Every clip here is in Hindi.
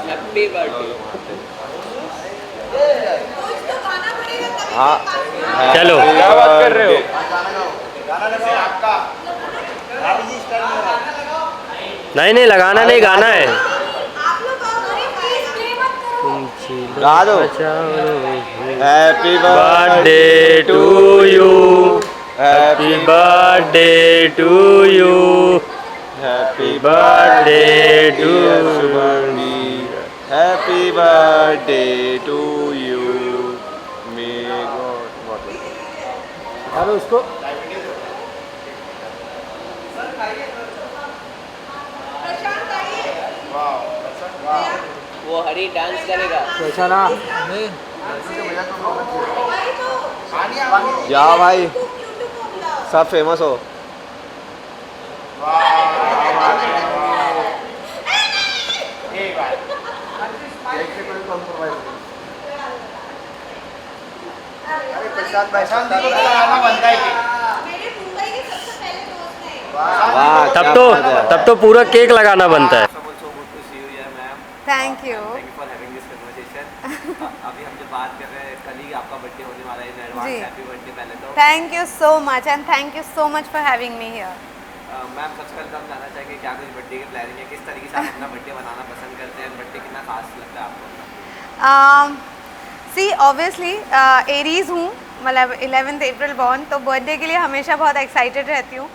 Happy birthday. हाँ चलो क्या बात कर रहे हो? नहीं नहीं लगाना नहीं, गाना है। गा दो। Happy birthday to you, happy birthday to you, happy birthday to happy birthday to you. May god अरे उसको वो हरी डांस करेगा। कैसा ना नहीं जा भाई, सब फेमस हो। वाह, तब क्या तो बात है। तब तो पूरा केक लगाना बनता है। Thank you. अभी हम जो बात कर रहे हैं, कल ही आपका बर्थडे होने वाला है, इन एडवांस जी। हैप्पी बर्थडे पहले तो। Thank you so much and thank you so much for having me here. Ma'am सबसे पहले तो हम जानना चाहेंगे क्या कुछ बर्थडे की प्लानिंग है, किस तरीके से आप अपना बर्थडे बनाना पसंद करते हैं, बर्थडे कितना खास लगता है आपको? सी ऑब्वियसली एरीज़ हूँ, मतलब 11 अप्रैल बॉर्न, तो बर्थडे के लिए हमेशा बहुत एक्साइटेड रहती हूँ।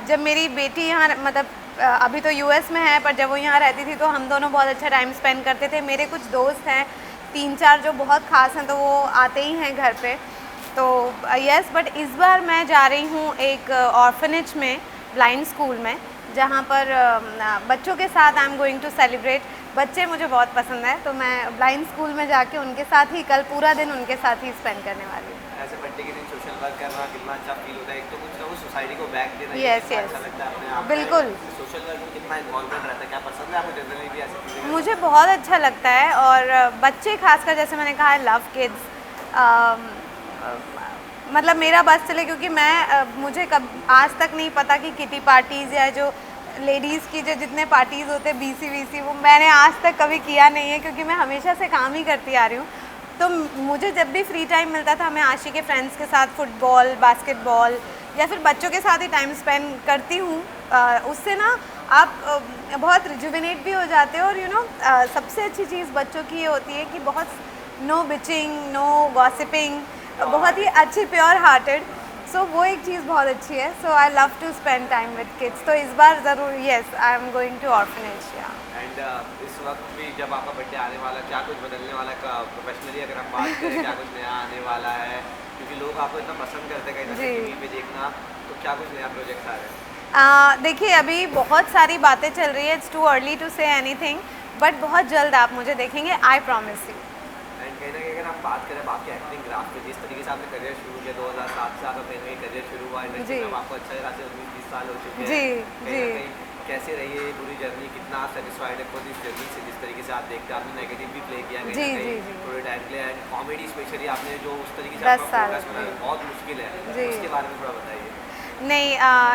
जब मेरी बेटी यहाँ मतलब अभी तो यूएस में है, पर जब वो यहाँ रहती थी तो हम दोनों बहुत अच्छा टाइम स्पेंड करते थे। मेरे कुछ दोस्त हैं 3-4 जो बहुत ख़ास हैं, तो वो आते ही हैं घर पे। तो यस, बट इस बार मैं जा रही हूँ एक ऑर्फनेज में, ब्लाइंड स्कूल में, जहाँ पर बच्चों के साथ I am going to celebrate. बच्चे मुझे बहुत पसंद है, तो मैं ब्लाइंड स्कूल में जाके उनके साथ ही कल पूरा दिन उनके साथ ही स्पेंड करने वाली हूँ। ऐसे बर्थडे के दिन सोशल वर्क करना कितना अच्छा फील होता है, एक तो कुछ ना कुछ सोसाइटी को बैक देना, ये Yes, कितना yes. अच्छा लगता है अपने आप में। बिल्कुल। सोशल वर्क में कितना इन्वॉल्वमेंट रहता है, क्या पसंद है आपको जनरली भी ऐसी चीज़ें? मुझे बहुत अच्छा लगता है, और बच्चे खासकर, जैसे मैंने कहा, लव किड्स। मतलब मेरा बस चले, क्योंकि मैं मुझे कब आज तक नहीं पता कि किटी पार्टीज़ या जो लेडीज़ की जो जितने पार्टीज़ होते हैं बीसी वीसी, वो मैंने आज तक कभी किया नहीं है, क्योंकि मैं हमेशा से काम ही करती आ रही हूँ। तो मुझे जब भी फ्री टाइम मिलता था, मैं आशी के फ्रेंड्स के साथ फुटबॉल, बास्केटबॉल या फिर बच्चों के साथ ही टाइम स्पेंड करती हूँ। उससे ना आप बहुत रिजुविनेट भी हो जाते हो, और यू नो सबसे अच्छी चीज़ बच्चों की ये होती है कि बहुत नो बिचिंग, नो गॉसिपिंग, बहुत ही अच्छी प्योर हार्टेड। सो वो एक चीज़ बहुत अच्छी है। So I love to spend time with kids. तो इस बार ज़रूर yes, I am going to orphanage. And इस वक्त भी जब आपका बर्थडे आने वाला है, क्या कुछ बदलने वाला है प्रोफेशनली अगर हम बात करें, क्या कुछ नया आने वाला है, क्योंकि लोग आपको इतना पसंद करते हैं कहीं ना कहीं टीवी पे देखना, तो क्या कुछ नया प्रोजेक्ट आ रहे हैं? देखिए, अभी बहुत सारी बातें चल रही है, it's too early to say anything, but बहुत जल्द आप मुझे देखेंगे, आई प्रॉमिस यू। एंड कहीं ना कहीं अगर हम बात करें आपके एक्टिंग ग्राफ पे, जिस तरीके से आपने करियर शुरू किया 2007 से, आपका कहीं ना कहीं करियर शुरू हुआ इंडस्ट्री में, आपको अच्छा खासे 19-20 साल हो चुके हैं। जी, कहीं ना कहीं कैसे रही है पूरी जर्नी, कितना आप सेटिस्फाइड है खुद इस जर्नी से, जिस तरीके से आप देखते हैं? आपने नेगेटिव भी प्ले किया कहीं ना कहीं थोड़े टाइम के लिए, एंड कॉमेडी स्पेशली आपने जो उस तरीके से 10 आपका साल फोकस बनाना बहुत मुश्किल है, उसके बारे में थोड़ा बताइए। नहीं,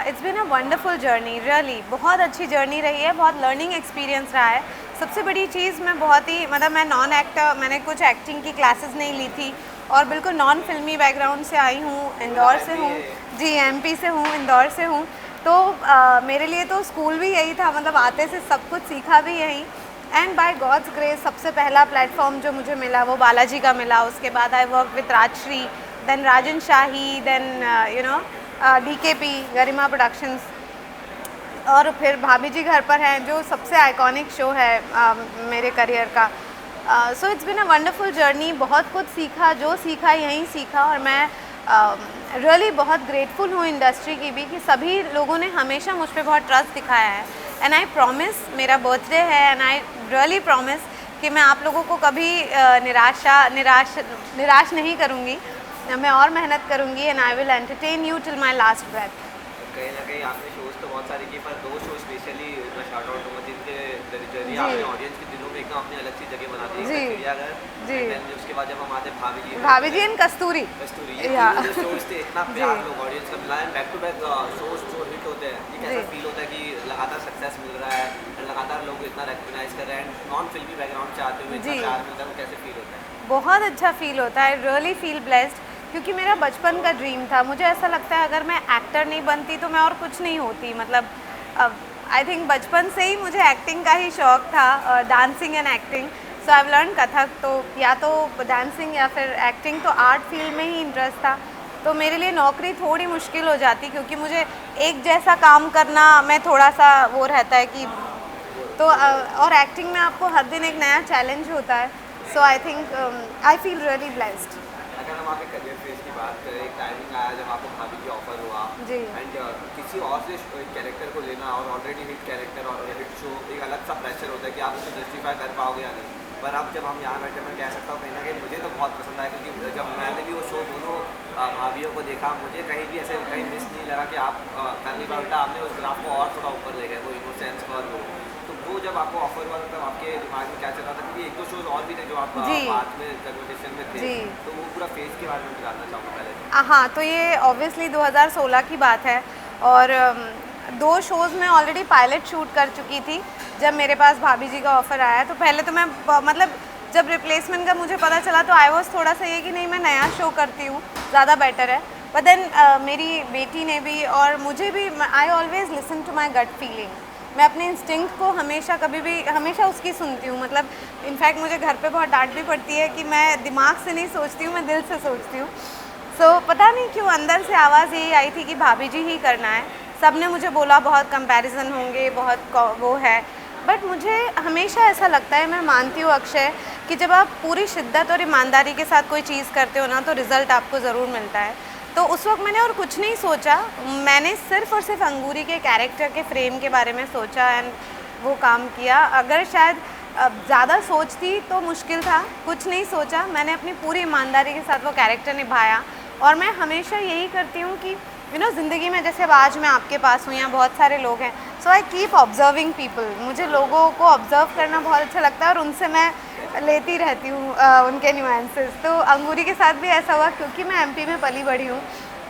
it's been a wonderful journey, really बहुत अच्छी जर्नी रही है, बहुत लर्निंग एक्सपीरियंस रहा है। सबसे बड़ी चीज़, मैं बहुत ही मतलब मैं नॉन एक्टर, मैंने कुछ एक्टिंग की क्लासेस नहीं ली थी, और बिल्कुल नॉन फिल्मी बैकग्राउंड से आई हूँ, इंदौर से हूँ। जी, एमपी से हूँ, इंदौर से हूँ। तो मेरे लिए तो स्कूल भी यही था, मतलब आते से सब कुछ सीखा भी यहीं। एंड बाय गॉड्स ग्रेस सबसे पहला प्लेटफॉर्म जो मुझे मिला वो बालाजी का मिला। उसके बाद I work with Rajshri, then Rajan Shahi, then you know DKP, Garima productions, और फिर भाभी जी घर पर हैं, जो सबसे आइकॉनिक शो है मेरे करियर का। So it's been a wonderful journey, बहुत कुछ सीखा, जो सीखा यहीं सीखा, और मैं रियली बहुत ग्रेटफुल हूँ इंडस्ट्री की भी, कि सभी लोगों ने हमेशा मुझ पर बहुत ट्रस्ट दिखाया है। एंड आई प्रॉमिस, मेरा बर्थडे है, एंड आई रियली प्रॉमिस कि मैं आप लोगों को कभी निराश नहीं करूँगी। मैं और मेहनत करूँगी, and I will entertain you till my last breath. कहीं ना कहीं आपने शोज़ तो बहुत सारे किए, पर 2 शो स्पेशली मैं शॉर्ट आउट दूँगा जिनके जरिए आपने ऑडियंस के दिलों में एक एकदम अपनी अलग सी जगह बना दी जी। चिड़ियाघर। जी। And then उसके बाद जब हम आते हैं भाभी जी एंड कस्तूरी। कस्तूरी, या। ये शोज थे, इतना प्यार लोग ऑडियंस का मिला है। बैक टू बैक शोज जो हिट होते हैं, ये कैसा जी। फील होता है कि लगातार सक्सेस मिल रहा है, लगातार लोग इतना रिकॉग्नाइज कर रहे हैं, नॉन फिल्मी बैकग्राउंड से आते हुए इतना जी। प्यार मिलता है, वो कैसे फील होता है? बहुत अच्छा फील होता है, रियली फील ब्लेस्ड, क्योंकि मेरा बचपन का ड्रीम था। मुझे ऐसा लगता है अगर मैं एक्टर नहीं बनती तो मैं और कुछ नहीं होती। मतलब आई थिंक बचपन से ही मुझे एक्टिंग का ही शौक था, dancing and acting. So I learn Kathak, तो या तो डांसिंग या फिर एक्टिंग, तो आर्ट फील्ड में ही इंटरेस्ट था। तो मेरे लिए नौकरी थोड़ी मुश्किल हो जाती, क्योंकि मुझे एक जैसा काम करना में थोड़ा सा वो रहता है कि तो और एक्टिंग में आपको हर दिन एक नया चैलेंज होता है। So I think I feel really blessed. अगर हम आपके करियर फेज की बात करें, एक टाइमिंग आया जब आपको भाभी की ऑफर हुआ जी। एंड किसी और से कैरेक्टर को लेना, और ऑलरेडी हिट कैरेक्टर और हिट शो, एक अलग सा प्रेशर होता है कि आप उसे जस्टिफाई कर पाओगे या नहीं। पर अब जब हम यहाँ बैठे, मैं कह सकता हूँ कहीं ना कहीं मुझे तो बहुत पसंद आया, क्योंकि जब मैंने भी वो शो दोनों भाभीियों को देखा, मुझे कहीं भी ऐसे कहीं मिस नहीं लगा कि आप करने का उल्टा आपने उस ग्राफ को और थोड़ा ऊपर ले गए, वो इनोसेंस को और वो जब आपको ऑफर हुआ तब आपके दिमाग में क्या चल रहा था? क्योंकि एक दो शोज और भी थे जो आप बाद में कन्वर्सेशन में थे, तो वो पूरा फेज के बारे में जानना चाहूँगा पहले। हाँ, तो ये ऑब्वियसली 2016 की बात है, और 2 शोज़ में ऑलरेडी पायलट शूट कर चुकी थी जब मेरे पास भाभी जी का ऑफ़र आया। तो पहले तो मैं मतलब जब रिप्लेसमेंट का मुझे पता चला तो आई वॉज थोड़ा सा ये कि नहीं, मैं नया शो करती हूँ, ज़्यादा बेटर है। बट देन मेरी बेटी ने भी और मुझे भी, I always listen to my gut feeling. मैं अपने इंस्टिंक्ट को हमेशा उसकी सुनती हूँ। मतलब इनफैक्ट मुझे घर पे बहुत डांट भी पड़ती है कि मैं दिमाग से नहीं सोचती हूँ, मैं दिल से सोचती हूँ। सो पता नहीं क्यों अंदर से आवाज़ यही आई थी कि भाभी जी ही करना है। सब ने मुझे बोला बहुत कंपैरिजन होंगे, बहुत वो है, बट मुझे हमेशा ऐसा लगता है, मैं मानती हूँ अक्षय, कि जब आप पूरी शिद्दत और ईमानदारी के साथ कोई चीज़ करते हो ना, तो रिज़ल्ट आपको ज़रूर मिलता है। तो उस वक्त मैंने और कुछ नहीं सोचा, मैंने सिर्फ़ और सिर्फ अंगूरी के कैरेक्टर के फ्रेम के बारे में सोचा एंड वो काम किया। अगर शायद ज़्यादा सोचती तो मुश्किल था, कुछ नहीं सोचा, मैंने अपनी पूरी ईमानदारी के साथ वो कैरेक्टर निभाया। और मैं हमेशा यही करती हूँ कि ज़िंदगी में, जैसे अब आज मैं आपके पास हूँ, यहाँ बहुत सारे लोग हैं, सो आई कीप ऑब्जर्विंग पीपल। मुझे लोगों को ऑब्जर्व करना बहुत अच्छा लगता है और उनसे मैं लेती रहती हूँ उनके न्यूएंसेस। तो अंगूरी के साथ भी ऐसा हुआ, क्योंकि मैं एमपी में पली बड़ी हूँ,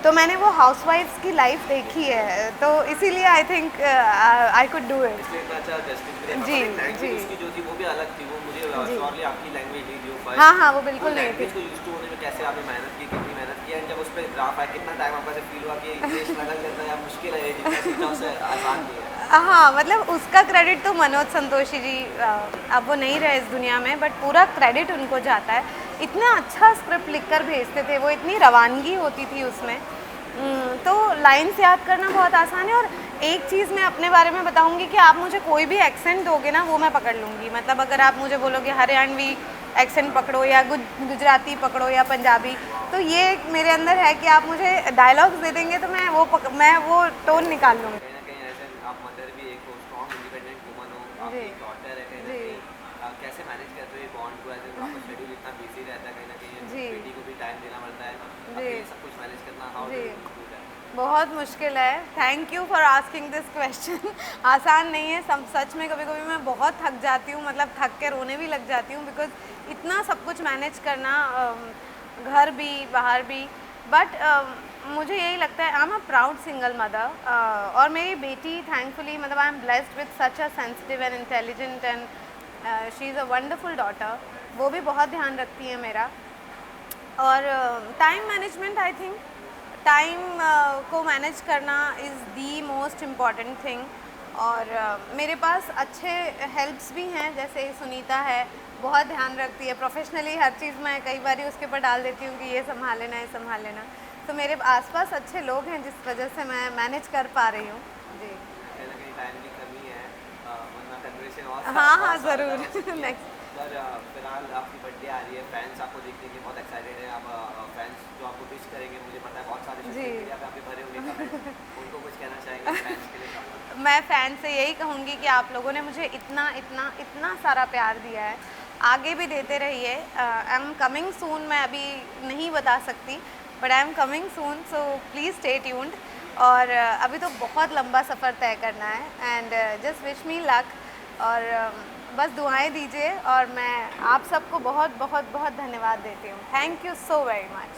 तो मैंने वो हाउसवाइफ्स की लाइफ देखी है, तो इसीलिए I think I could do it. जी जी, उसकी जो थी वो भी अलग थी, वो मुझे श्योरली आपकी लैंग्वेज नहीं थी। हाँ, वो बिल्कुल नहीं थी। इसको यूज टू होने में कैसे आपने मेहनत की, कितनी मेहनत की, एंड जब उस पर ग्राफ आया, कितना टाइम आपका फील हुआ कि ये स्ट्रगल करना या मुश्किल है, जितना सीखना उससे आसान नहीं है? हाँ, मतलब उसका क्रेडिट तो मनोज संतोषी जी, अब वो नहीं रहे इस दुनिया में, बट पूरा क्रेडिट उनको जाता है। इतना अच्छा स्क्रिप्ट लिखकर भेजते थे वो, इतनी रवानगी होती थी उसमें, तो लाइन्स याद करना बहुत आसान है। और एक चीज़ मैं अपने बारे में बताऊंगी कि आप मुझे कोई भी एक्सेंट दोगे ना, वो मैं पकड़ लूँगी। मतलब अगर आप मुझे बोलोगे हरियाणवी एक्सेंट पकड़ो या गुजराती पकड़ो या पंजाबी, तो ये मेरे अंदर है कि आप मुझे डायलॉग्स दे देंगे तो मैं वो टोन निकाल लूँगी। कहीं ना कहीं ऐसे आप मदर भी एक हो, स्ट्रॉन्ग इंडिपेंडेंट वुमन हो, आपकी एक डॉटर है, कहीं ना कहीं कैसे मैनेज करते हो ये बॉन्ड को? ऐसे आपका शेड्यूल इतना बिजी रहता है, कहीं ना कहीं बेटी को भी टाइम देना पड़ता है, अकेले सब कुछ मैनेज करना, how do you do that? बहुत मुश्किल है। Thank you for asking this question. आसान नहीं है सब, सच में कभी कभी मैं बहुत थक जाती हूँ, मतलब थक के रोने भी लग जाती हूँ, बिकॉज इतना सब कुछ मैनेज करना, घर भी बाहर भी। बट मुझे यही लगता है, I am a proud single mother, और मेरी बेटी थैंकफुली, मतलब I am blessed with such a sensitive and intelligent and she is a wonderful daughter. वो भी बहुत ध्यान रखती है मेरा। और time management, I think time को मैनेज करना is the most important thing. और मेरे पास अच्छे हेल्प्स भी हैं, जैसे सुनीता है, बहुत ध्यान रखती है प्रोफेशनली हर चीज़। मैं कई बार उसके ऊपर डाल देती हूँ कि ये संभाल लेना, ये संभाल लेना। तो मेरे आसपास अच्छे लोग हैं जिस वजह से मैं मैनेज कर पा रही हूँ। जी, टाइम की कमी है, वरना कन्वर्सेशन और हाँ ज़रूर। नेक्स्ट सर, फिलहाल आपकी बर्थडे आ रही है, फैंस आपको देखने के लिए बहुत एक्साइटेड हैं। आप फैंस जो आपको विश करेंगे, मुझे पता है बहुत सारे सोशल मीडिया पे आपके भरे हुए कमेंट, उनको कुछ कहना चाहेंगे फैंस के लिए? मैं फ़ैन से यही कहूँगी कि आप लोगों ने मुझे इतना इतना इतना सारा प्यार दिया है, आगे भी देते रहिए। आई एम कमिंग सून, मैं अभी नहीं बता सकती, but I am coming soon, so please stay tuned. और अभी तो बहुत लंबा सफ़र तय करना है, and just wish me luck. और बस दुआएं दीजिए और मैं आप सबको बहुत बहुत बहुत धन्यवाद देती हूँ। Thank you so very much.